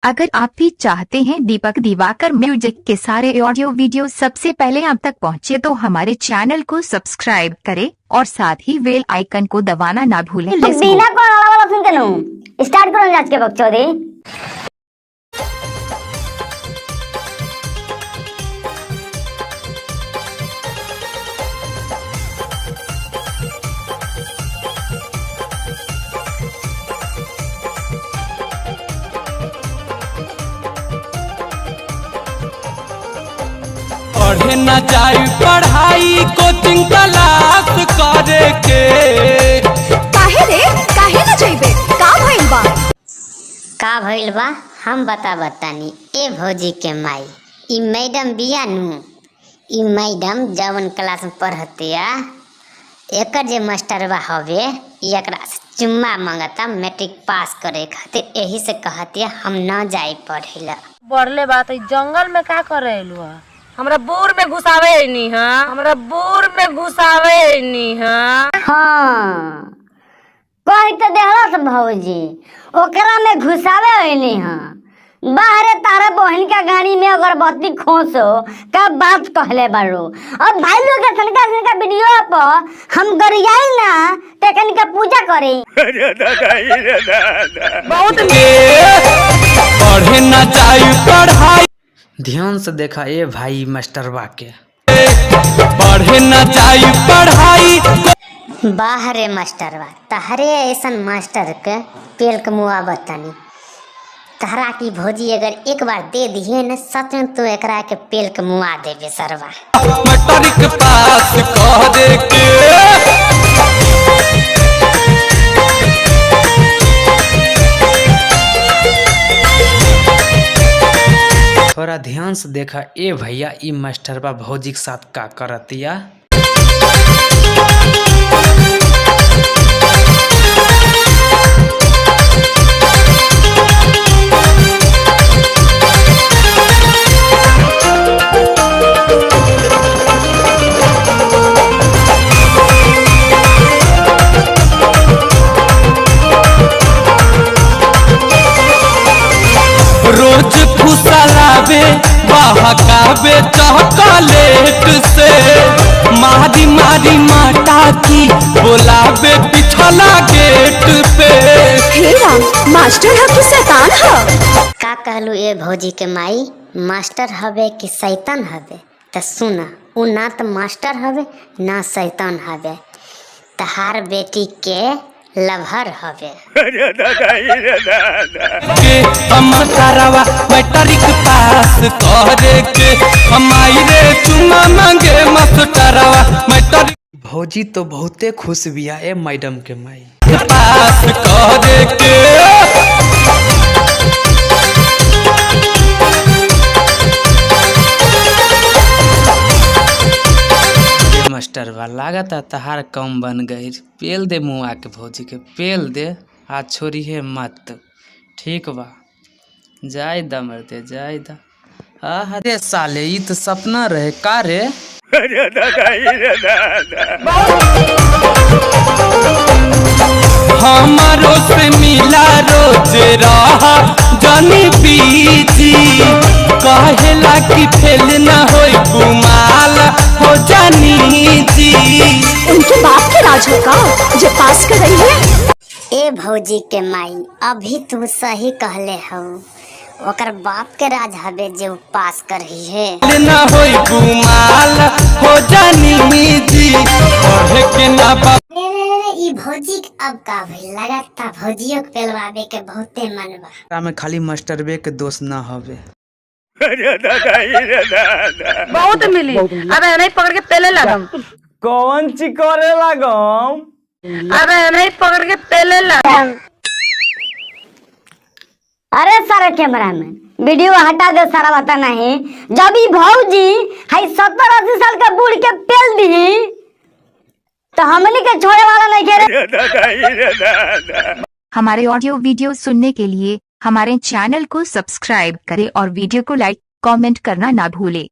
अगर आप भी चाहते हैं दीपक दिवाकर म्यूजिक के सारे ऑडियो वीडियो सबसे पहले आप तक पहुंचे तो हमारे चैनल को सब्सक्राइब करें और साथ ही बेल आइकन को दबाना ना भूलें। बिना कौन वाला सुनते नु स्टार्ट करो आज के बकचोदी। पढ़े न जाई पढ़ाई कोचिंग क्लास करे के काहे रे काहे न जइबे का भइल बा हम बतानी ए भौजी के माई ई मैडम बिया नु ई मैडम जवन क्लास में पढ़तिया एकर जे मास्टरवा हवे एकरा से चुम्मा मांगता मैट्रिक पास करे खातिर, यही से कहतिया हम न जाई पढ़ेला। बढ़ले बात जंगल में का करेलू हमरा बोर में घुसावे नी हां हमरा बोर में घुसावे नी हां। हां कहि त देहलस भौजी ओकरा में घुसावे होइनी हां। बाहरे तारा बहन का गाड़ी में अगरबत्ती खोसो का बात कहले बारो। और भाई लोग के सनका वीडियो पर हम गरियाई ना टेकन का पूजा करे। बहुत पढ़े न जाई पढ़ाई ध्यान से देखा ए भाई मास्टरवा के पढ़े न जाई पढ़ाई। बाहरे मास्टरवा तहरे ऐसा मास्टर के पेल के मुआ बतानी तहरा की भौजी अगर एक बार दे दिए न सच में तो एकरा के पेल के मुआ देबे सरवा। मैट्रिक पास करे के थोड़ा ध्यान से देखा ए भैया ई मास्टरवा भौजी के साथ का करतिया। रोज फुसलावे बहकावे चॉकलेट से मारी मारी माटा की बोलावे पिछला गेट पे। हे राम मास्टर है कि शैतान है? का कहलू ए भौजी के माई मास्टर हवे कि शैतान हवे? त सुना उ ना त मास्टर हवे ना शैतान हवे, तहार बेटी के लभर हवे। हम सारावा मैट्रिक पास करे के हमारी रे चुम्मा मांगे मास्टरवा मैट्रिक भौजी तो बहुते खुश बिया ए मैडम के माई पास करे के। मास्टरवा लागत तहार कम बन गई। पेल दे मुआ के भौजी के पेल दे आ छोड़ी है मत। ठीक बा जाय द मरते जाय द। अरे साले ई तो सपना रहे का रे। हमारो से मिला रोज रहा जानी बीजी कहेला कि फेल न होई गुमाल हो जानी जी। उनके बाप के राज है का जो पास कर रही है? ए भौजी के माई अभी तू सही कहले हो, ओकर बाप के राज हवे जो पास कर रही है। न होई गुमाल हो जानी जी पढ़े के ना ई भौजी अब का भइल लगता भौजियो के पेलवावे के बहुते मन बा। में खाली मास्टरवे के दोस्त ना हवे। बहुत मिली अबे नहीं पकड़ के पेले लगम। कौन ची करे लगम? अबे नहीं पकड़ के पेले लगम। अरे सारे कैमरामैन वीडियो हटा दे सारा बता नहीं। जब ई भौजी हाई 70-80 साल का बूढ़ के पेल दी तो हमनी के छोड़े वाला नहीं के। हमारे ऑडियो वीडियो सुनने के लिए हमारे चैनल को सब्सक्राइब करें और वीडियो को लाइक कमेंट करना ना भूलें।